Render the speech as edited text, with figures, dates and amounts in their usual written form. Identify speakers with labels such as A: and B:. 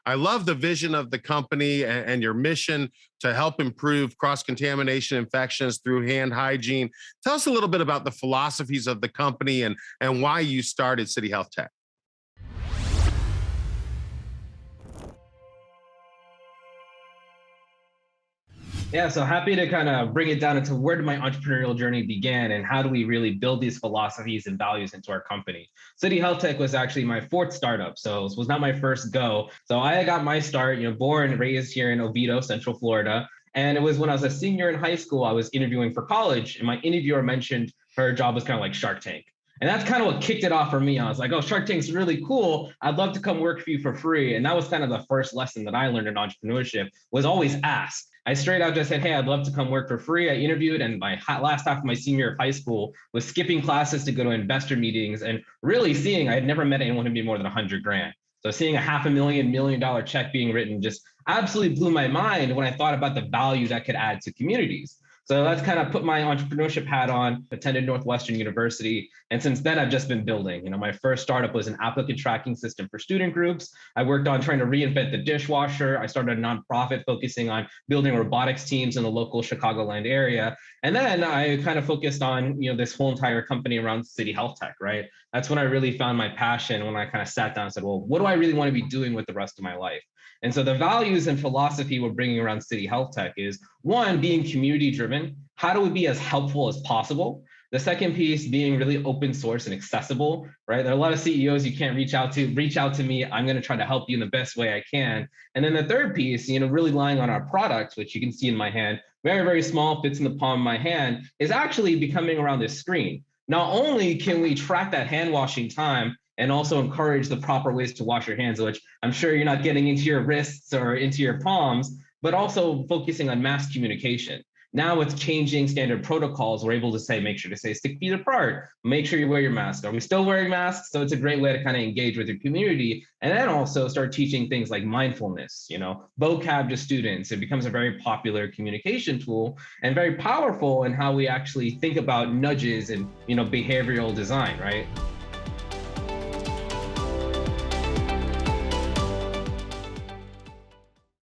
A: I love the vision of the company and your mission to help improve cross-contamination infections through hand hygiene. Tell us a little bit about the philosophies of the company and why you started City Health Tech.
B: Yeah, so happy to kind of bring it down into where did my entrepreneurial journey begin and how do we really build these philosophies and values into our company. City Health Tech was actually my fourth startup, so it was not my first go. So I got my start, born and raised here in Oviedo, Central Florida. And it was when I was a senior in high school, I was interviewing for college, and my interviewer mentioned her job was kind of like Shark Tank. And that's kind of what kicked it off for me. I was like, oh, Shark Tank's really cool. I'd love to come work for you for free. And that was kind of the first lesson that I learned in entrepreneurship was always ask. I straight out just said, hey, I'd love to come work for free. I interviewed, and my last half of my senior year of high school was skipping classes to go to investor meetings and really seeing I had never met anyone who'd be more than 100 grand. So seeing a $500,000 check being written just absolutely blew my mind when I thought about the value that could add to communities. So that's kind of put my entrepreneurship hat on, attended Northwestern University. And since then, I've just been building. My first startup was an applicant tracking system for student groups. I worked on trying to reinvent the dishwasher. I started a nonprofit focusing on building robotics teams in the local Chicagoland area. And then I kind of focused on, this whole entire company around City Health Tech, right? That's when I really found my passion when I kind of sat down and said, well, what do I really want to be doing with the rest of my life? And so the values and philosophy we're bringing around City Health Tech is one, being community driven. How do we be as helpful as possible? The second piece being really open source and accessible, right? There are a lot of CEOs you can't reach out to me. I'm going to try to help you in the best way I can. And then the third piece, really relying on our product, which you can see in my hand, very, very small, fits in the palm of my hand, is actually becoming around this screen. Not only can we track that hand washing time, and also encourage the proper ways to wash your hands, which I'm sure you're not getting into your wrists or into your palms, but also focusing on mass communication. Now with changing standard protocols, we're able to say, make sure to say 6 feet apart, make sure you wear your mask. Are we still wearing masks? So it's a great way to kind of engage with your community. And then also start teaching things like mindfulness, vocab to students. It becomes a very popular communication tool and very powerful in how we actually think about nudges and, behavioral design, right?